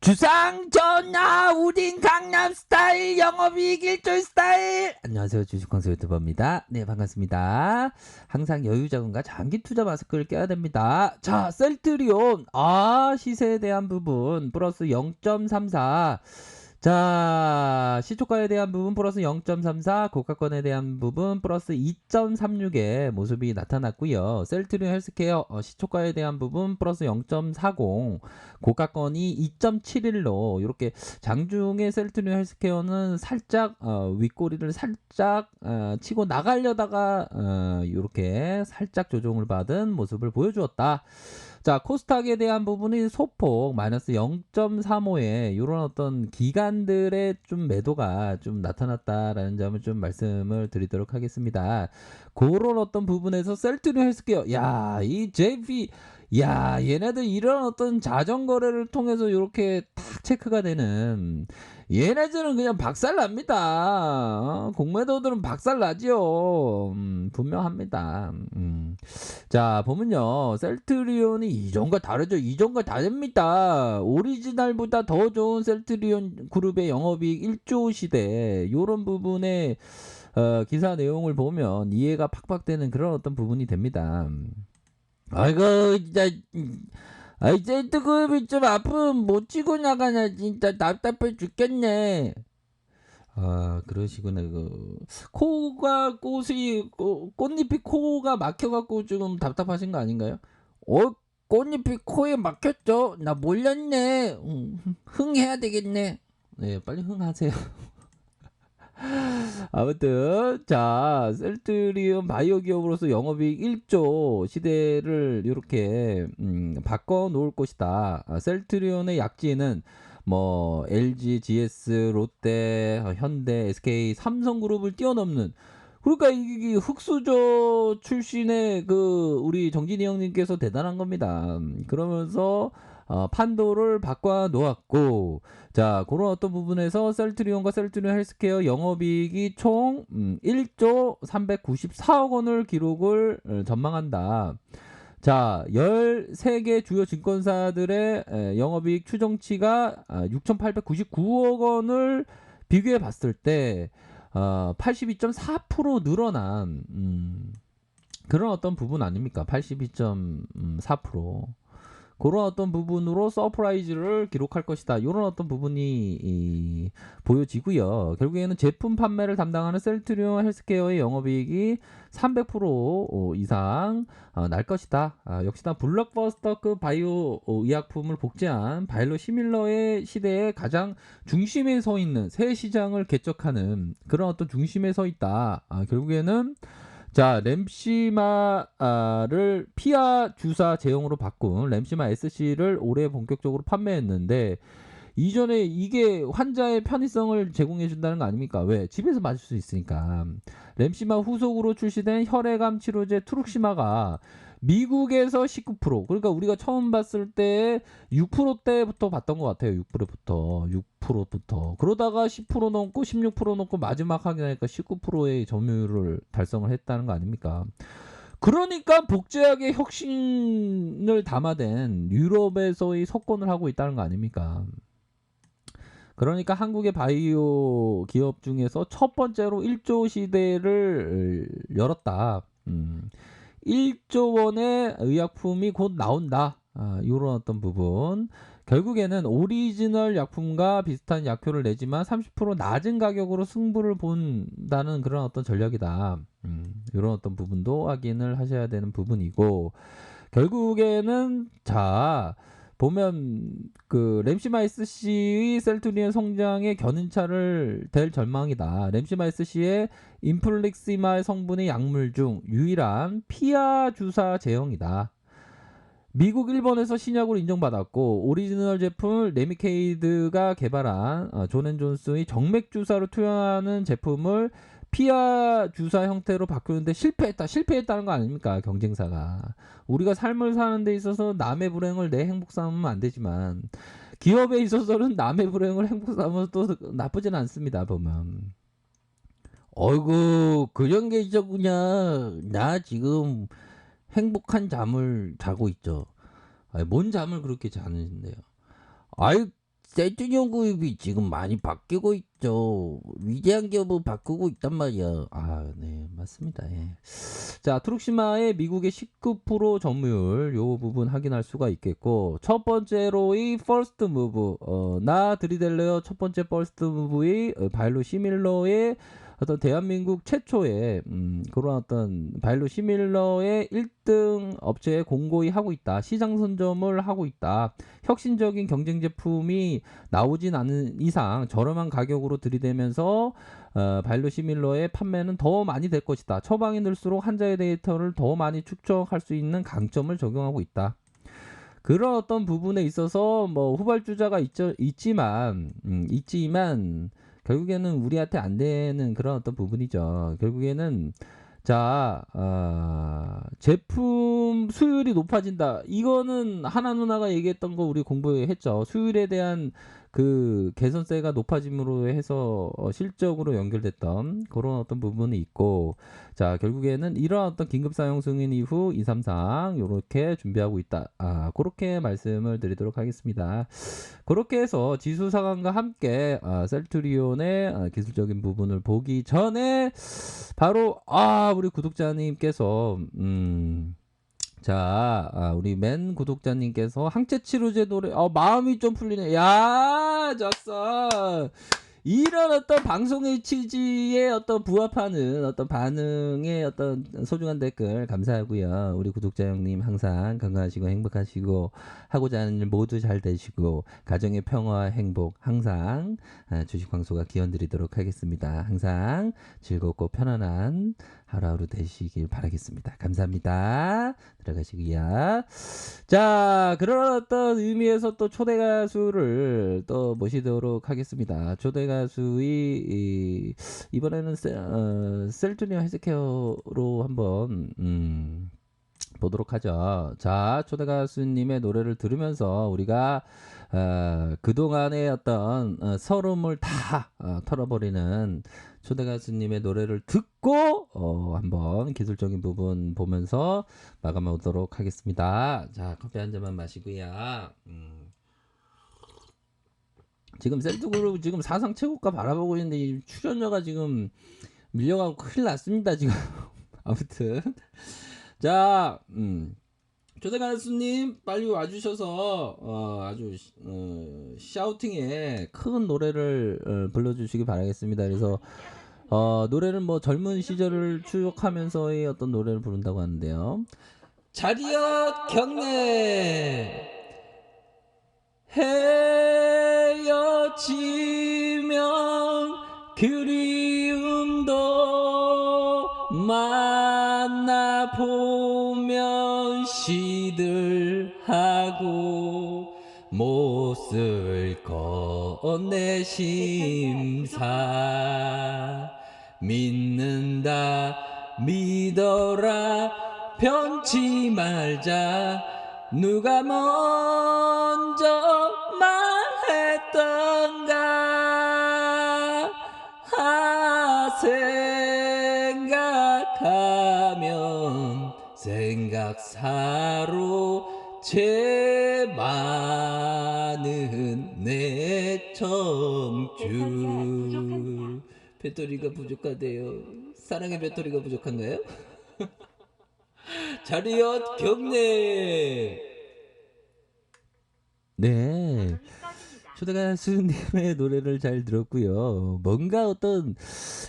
주상 전하 우린 강남 스타일 영업이익 1조 스타일. 안녕하세요, 주식kon설 유튜버입니다. 네, 반갑습니다. 항상 여유자금과 장기 투자 마스크를 껴야 됩니다. 자, 셀트리온 시세에 대한 부분 플러스 0.34. 자, 시초가에 대한 부분 플러스 0.34, 고가권에 대한 부분 플러스 2.36의 모습이 나타났고요. 셀트리온 헬스케어 시초가에 대한 부분 플러스 0.40, 고가권이 2.71로 이렇게 장중에 셀트리온 헬스케어는 살짝 윗꼬리를 살짝 치고 나가려다가 이렇게 살짝 조정을 받은 모습을 보여주었다. 자, 코스닥에 대한 부분이 소폭 마이너스 0.35에 이런 어떤 기관들의 좀 매도가 좀 나타났다라는 점을 좀 말씀을 드리도록 하겠습니다. 그런 어떤 부분에서 셀트리온 헬스케어, 이 JP, 얘네들 이런 어떤 자전거래를 통해서 이렇게 탁 체크가 되는, 얘네들은 그냥 박살납니다. 공매도들은 박살나지요. 분명합니다. 자, 보면요, 셀트리온이 이전과 다르죠. 이전과 다릅니다. 오리지널보다 더 좋은 셀트리온 그룹의 영업이익 1조 시대, 요런 부분에 기사 내용을 보면 이해가 팍팍 되는 그런 어떤 부분이 됩니다. 아이고, 진짜, 셀트그룹이 좀 앞으로 못 치고 나가냐, 진짜 답답해 죽겠네. 그러시구나. 코가 꽃잎이 코가 막혀갖고 좀 답답하신 거 아닌가요? 꽃잎이 코에 막혔죠? 나 몰랐네. 흥해야 되겠네. 네, 빨리 흥하세요. 아무튼 자, 셀트리온 바이오 기업으로서 영업이익 1조 시대를 이렇게 바꿔 놓을 것이다. 셀트리온의 약지는 뭐 LG, GS, 롯데, 현대, SK, 삼성그룹을 뛰어넘는, 그러니까 이게 흑수저 출신의 우리 정진이 형님께서 대단한 겁니다. 그러면서 판도를 바꿔 놓았고, 자, 그런 어떤 부분에서 셀트리온과 셀트리온 헬스케어 영업이익이 총 1조 394억 원을 기록을 전망한다. 자, 13개 주요 증권사들의 영업이익 추정치가 6,899억 원을 비교해 봤을 때 82.4% 늘어난 그런 어떤 부분 아닙니까? 82.4%. 그런 어떤 부분으로 서프라이즈를 기록할 것이다. 이런 어떤 부분이 보여지고요. 결국에는 제품 판매를 담당하는 셀트리온 헬스케어의 영업이익이 300% 이상 날 것이다. 역시나 블록버스터급 바이오 의약품을 복제한 바이오 시밀러의 시대에 가장 중심에 서 있는, 새 시장을 개척하는 그런 어떤 중심에 서 있다. 결국에는 자, 램시마를 피아 주사 제형으로 바꾼 램시마 SC를 올해 본격적으로 판매했는데, 이전에 이게 환자의 편의성을 제공해 준다는 거 아닙니까? 왜? 집에서 맞을 수 있으니까. 램시마 후속으로 출시된 혈액암 치료제 트룩시마가 미국에서 19%, 그러니까 우리가 처음 봤을 때 6%대부터 봤던 것 같아요. 6%부터 그러다가 10% 넘고 16% 넘고 마지막 확인하니까 19%의 점유율을 달성을 했다는 거 아닙니까? 그러니까 복제학의 혁신을 담아낸 유럽에서의 석권을 하고 있다는 거 아닙니까? 그러니까 한국의 바이오 기업 중에서 첫 번째로 1조 시대를 열었다. 1조 원의 의약품이 곧 나온다. 이런 어떤 부분. 결국에는 오리지널 약품과 비슷한 약효를 내지만 30% 낮은 가격으로 승부를 본다는 그런 어떤 전략이다. 이런 어떤 부분도 확인을 하셔야 되는 부분이고, 결국에는 자, 보면 램시마 SC의 셀트리온 성장의 견인차를 될 전망이다. 램시마 SC의 인플릭시마의 성분의 약물 중 유일한 피아 주사 제형이다. 미국, 일본에서 신약으로 인정받았고, 오리지널 제품을 레미케이드가 개발한 존앤존스의 정맥 주사로 투여하는 제품을 피아 주사 형태로 바꾸는데 실패했다는 거 아닙니까? 경쟁사가. 우리가 삶을 사는 데 있어서 남의 불행을 내 행복 삼으면 안 되지만, 기업에 있어서는 남의 불행을 행복 삼아서 또 나쁘진 않습니다. 보면. 어이구, 그런 게 있었구나. 나 지금 행복한 잠을 자고 있죠. 뭔 잠을 그렇게 자는데요? 아유, 셀트리온 그룹이 지금 많이 바뀌고 있죠. 위대한 기업을 바꾸고 있단 말이야. 아, 네, 맞습니다. 예. 자, 트룩시마의 미국의 19% 점유율 요 부분 확인할 수가 있겠고, 첫 번째로의 퍼스트 무브, 나 드리델레어 첫 번째 퍼스트 무브의 바이로 시밀러의 어떤 대한민국 최초의 그런 어떤 바이로 시밀러의 1등 업체에 공고히 하고 있다. 시장 선점을 하고 있다. 혁신적인 경쟁 제품이 나오진 않은 이상 저렴한 가격으로 들이대면서 바이로 시밀러의 판매는 더 많이 될 것이다. 처방이 늘수록 환자의 데이터를 더 많이 축적할 수 있는 강점을 적용하고 있다. 그런 어떤 부분에 있어서 뭐 후발주자가 있지만 결국에는 우리한테 안 되는 그런 어떤 부분이죠. 결국에는 자, 제품 수율이 높아진다. 이거는 하나 누나가 얘기했던 거 우리 공부했죠. 수율에 대한 그 개선세가 높아짐으로 해서 실적으로 연결됐던 그런 어떤 부분이 있고, 자, 결국에는 이런 어떤 긴급 사용 승인 이후 233 요렇게 준비하고 있다. 그렇게 말씀을 드리도록 하겠습니다. 그렇게 해서 지수 상황과 함께 셀트리온의 기술적인 부분을 보기 전에 바로 우리 구독자님께서 자, 우리 맨 구독자님께서 항체치료제 노래 마음이 좀 풀리네. 야, 좋았어. 이런 어떤 방송의 취지에 어떤 부합하는 어떤 반응의 어떤 소중한 댓글 감사하고요. 우리 구독자 형님 항상 건강하시고 행복하시고 하고자 하는 일 모두 잘 되시고 가정의 평화와 행복 항상 주식광소가 기원드리도록 하겠습니다. 항상 즐겁고 편안한 하루하루 되시길 바라겠습니다. 감사합니다. 들어가시고요. 자, 그런 어떤 의미에서 또 초대 가수를 또 모시도록 하겠습니다. 초대 가수의 이번에는 셀트리온 헬스케어로 한번 보도록 하죠. 자, 초대 가수님의 노래를 들으면서 우리가 그동안의 어떤 서름을 다 털어버리는 초대 가수님의 노래를 듣고 한번 기술적인 부분 보면서 마감하도록 하겠습니다. 자, 커피 한 잔만 마시고요. 지금 셀트그룹 지금 사상 최고가 바라보고 있는데 이 출연료가 지금 밀려가고 큰일 났습니다. 지금 아무튼 자, 초대 가수님 빨리 와주셔서 아주 샤우팅에 큰 노래를 불러주시기 바라겠습니다. 그래서 노래는 뭐 젊은 시절을 추억하면서의 어떤 노래를 부른다고 하는데요. 자리엇 경례 헤어지면 그리움도 만나보면 시들하고 못 쓸 것 내 심사 믿는다 믿어라 변치 말자 누가 먼저 말했던가 생각하면 생각사로 제 많은 내 청춘 배터리가 부족하대요. 사랑의 배터리가 부족한가요? 자리엇 경례. 네, 초대 가수님의 노래를 잘 들었고요. 뭔가 어떤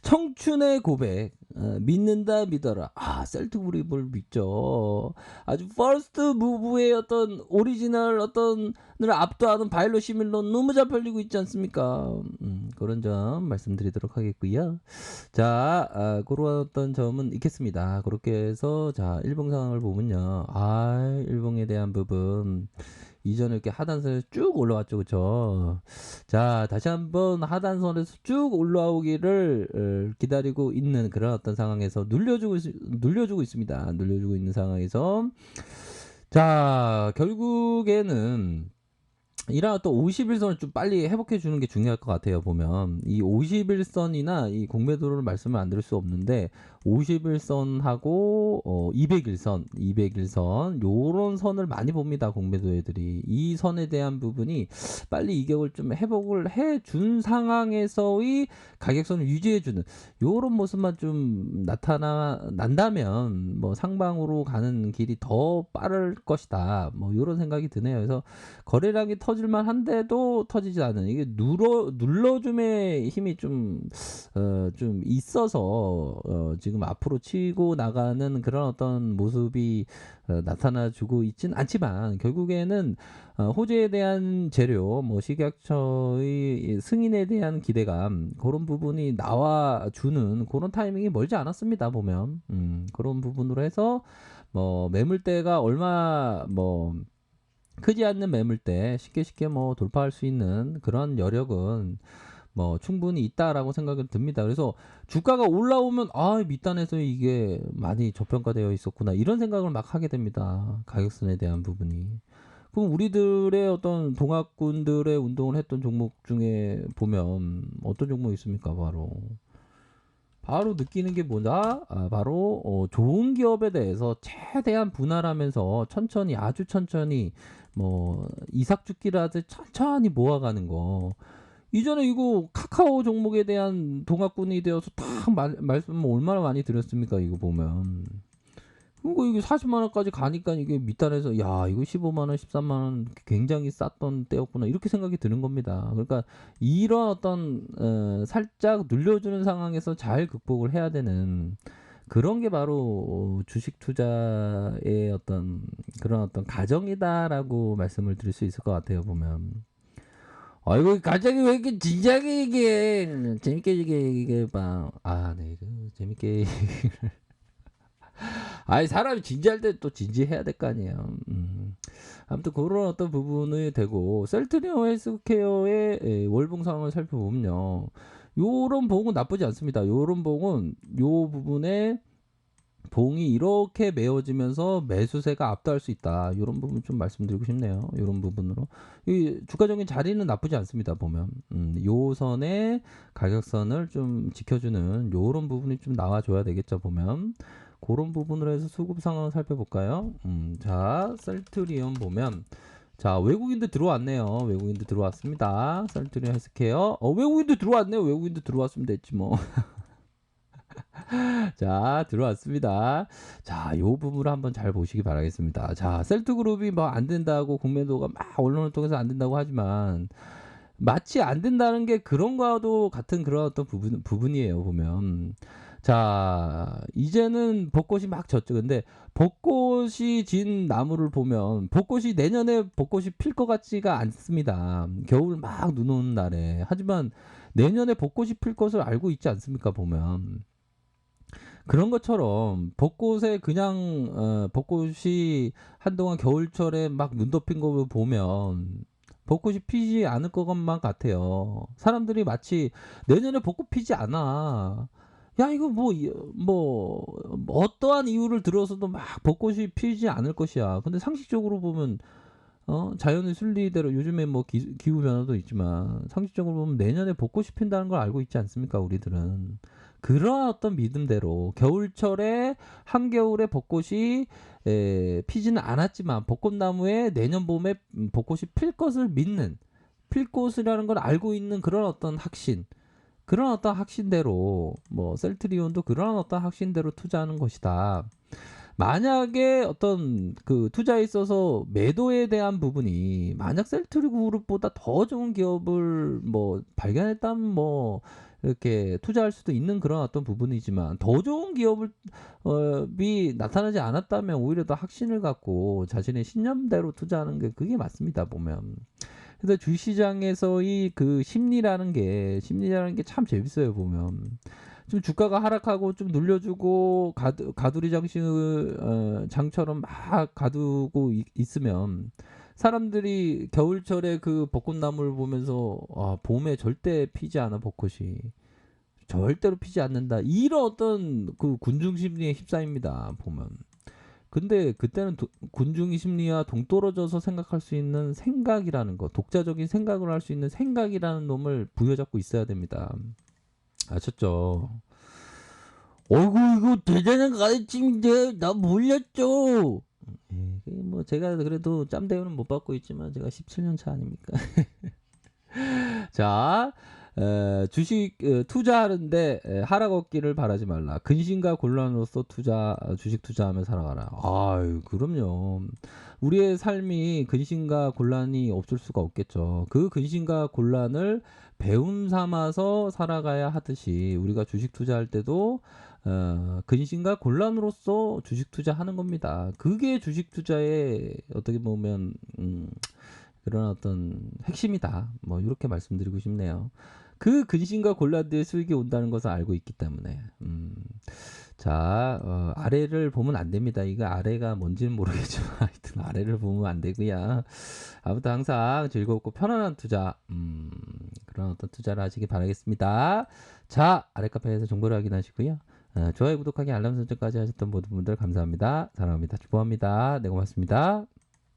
청춘의 고백, 믿는다 믿어라. 셀트그룹을 믿죠. 아주 퍼스트 무브의 어떤 오리지널 어떤을 압도하는 바이로 시밀러 너무 잘 팔리고 있지 않습니까? 그런 점 말씀드리도록 하겠고요. 자, 그런 어떤 점은 있겠습니다. 그렇게 해서 자, 일봉 상황을 보면요. 일봉에 대한 부분 이전에 이렇게 하단선에서 쭉 올라왔죠, 그쵸? 자, 다시 한번 하단선에서 쭉 올라오기를 기다리고 있는 그런 어떤 상황에서 눌려주고 있습니다. 눌려주고 있는 상황에서 자, 결국에는 이런 또 50일선을 좀 빨리 회복해 주는 게 중요할 것 같아요 보면. 이 50일선이나 이 공매도를 말씀을 안 드릴 수 없는데 50일선하고 200일선, 200일선 요런 선을 많이 봅니다 공매도 애들이. 이 선에 대한 부분이 빨리 이격을 좀 회복을 해 준 상황에서의 가격선을 유지해 주는 요런 모습만 좀 나타난다면 뭐 상방으로 가는 길이 더 빠를 것이다. 뭐 요런 생각이 드네요. 그래서 거래량이 터질만 한데도 터지지 않는 이게 눌러줌의 힘이 좀 있어서 지금 앞으로 치고 나가는 그런 어떤 모습이 나타나 주고 있진 않지만 결국에는 호재에 대한 재료 뭐 식약처의 승인에 대한 기대감 그런 부분이 나와주는 그런 타이밍이 멀지 않았습니다 보면 그런 부분으로 해서 뭐 매물대가 얼마 뭐 크지 않는 매물대 쉽게 뭐 돌파할 수 있는 그런 여력은 뭐 충분히 있다라고 생각이 듭니다. 그래서 주가가 올라오면 아 밑단에서 이게 많이 저평가되어 있었구나 이런 생각을 막 하게 됩니다. 가격선에 대한 부분이. 그럼 우리들의 어떤 동학군들의 운동을 했던 종목 중에 보면 어떤 종목 있습니까? 바로 느끼는 게 뭐다? 바로 좋은 기업에 대해서 최대한 분할하면서 천천히 아주 천천히 뭐 이삭죽기라도 천천히 모아가는 거. 이전에 이거 카카오 종목에 대한 동학군이 되어서 딱 말씀 얼마나 많이 드렸습니까? 이거 보면. 그리고 이게 40만 원까지 가니까 이게 밑단에서 야 이거 15만 원, 13만 원 굉장히 쌌던 때였구나 이렇게 생각이 드는 겁니다. 그러니까 이런 어떤 살짝 눌려주는 상황에서 잘 극복을 해야 되는 그런 게 바로 주식 투자의 어떤 그런 어떤 가정이다라고 말씀을 드릴 수 있을 것 같아요 보면. 아이고 갑자기 왜 이렇게 진지하게 얘기해 재밌게 얘기해봐. 네 재밌게 아니 사람이 진지할 때 또 진지해야 될 거 아니에요. 아무튼 그런 어떤 부분이 되고 셀트리온 헬스케어의 월봉 상황을 살펴보면요. 요런 봉은 나쁘지 않습니다. 요런 봉은 요 부분에 봉이 이렇게 메워지면서 매수세가 압도할 수 있다. 요런 부분 좀 말씀드리고 싶네요. 요런 부분으로. 이 주가적인 자리는 나쁘지 않습니다. 보면. 요 선의 가격선을 좀 지켜주는 요런 부분이 좀 나와줘야 되겠죠. 보면. 그런 부분으로 해서 수급 상황을 살펴볼까요? 자, 셀트리온 보면 자, 외국인들 들어왔네요. 외국인들 들어왔습니다. 셀트리온 헬스케어. 외국인들 들어왔네요. 외국인들 들어왔으면 됐지 뭐. 자, 들어왔습니다. 자, 요 부분을 한번 잘 보시기 바라겠습니다. 자, 셀트그룹이 뭐 안 된다고 공매도가 막 언론을 통해서 안 된다고 하지만 마치 안 된다는 게 그런 거와도 같은 그런 어떤 부분이에요, 보면. 자, 이제는 벚꽃이 막 졌죠. 근데 벚꽃이 진 나무를 보면 벚꽃이 내년에 벚꽃이 필 것 같지가 않습니다. 겨울 막 눈 오는 날에. 하지만 내년에 벚꽃이 필 것을 알고 있지 않습니까, 보면. 그런 것처럼 벚꽃에 그냥 벚꽃이 한동안 겨울철에 막 눈 덮인 거 보면 벚꽃이 피지 않을 것만 같아요. 사람들이 마치 내년에 벚꽃 피지 않아. 야 이거 뭐 어떠한 이유를 들어서도 막 벚꽃이 피지 않을 것이야. 근데 상식적으로 보면 자연의 순리대로 요즘에 뭐 기후 변화도 있지만 상식적으로 보면 내년에 벚꽃이 핀다는 걸 알고 있지 않습니까 우리들은. 그런 어떤 믿음대로 겨울철에 한겨울에 벚꽃이 피지는 않았지만 벚꽃나무에 내년 봄에 벚꽃이 필 것을 믿는 필 것이라는 걸 알고 있는 그런 어떤 확신 그런 어떤 확신대로 뭐 셀트리온도 그런 어떤 확신대로 투자하는 것이다. 만약에 어떤 그 투자에 있어서 매도에 대한 부분이 만약 셀트리그룹보다 더 좋은 기업을 뭐 발견했다면 뭐 이렇게 투자할 수도 있는 그런 어떤 부분이지만 더 좋은 기업을 이 나타나지 않았다면 오히려 더 확신을 갖고 자신의 신념대로 투자하는 게 그게 맞습니다 보면. 그래서 주시장에서의 그 심리라는 게 참 재밌어요 보면. 좀 주가가 하락하고 좀 눌려주고 가두리 장처럼 막 가두고 있으면 사람들이 겨울철에 그 벚꽃나무를 보면서 봄에 절대 피지 않아 벚꽃이 절대로 피지 않는다 이런 어떤 그 군중심리에 휩싸입니다 보면. 근데 그때는 군중의 심리와 동떨어져서 생각할 수 있는 생각이라는 거, 독자적인 생각을 할 수 있는 생각이라는 놈을 부여잡고 있어야 됩니다. 아셨죠? 어이구 이거 대단한 가르침인데 나 몰랐죠. 뭐 제가 그래도 짬 대우는 못 받고 있지만 제가 17년 차 아닙니까? 자, 주식 투자하는데 하락 없기를 바라지 말라. 근심과 곤란으로서 주식 투자하며 살아가라. 아유, 그럼요. 우리의 삶이 근심과 곤란이 없을 수가 없겠죠. 그 근심과 곤란을 배움 삼아서 살아가야 하듯이 우리가 주식 투자할 때도 근심과 곤란으로서 주식 투자하는 겁니다. 그게 주식 투자의 어떻게 보면 그런 어떤 핵심이다. 뭐 이렇게 말씀드리고 싶네요. 그 근심과 곤란들의 수익이 온다는 것을 알고 있기 때문에. 자, 아래를 보면 안 됩니다. 이거 아래가 뭔지는 모르겠지만 하여튼 아래를 보면 안 되고요. 아무튼 항상 즐겁고 편안한 투자, 그런 어떤 투자를 하시기 바라겠습니다. 자, 아래 카페에서 정보를 확인하시고요. 좋아요, 구독하기, 알람 설정까지 하셨던 모든 분들 감사합니다. 사랑합니다. 축복합니다. 네, 고맙습니다.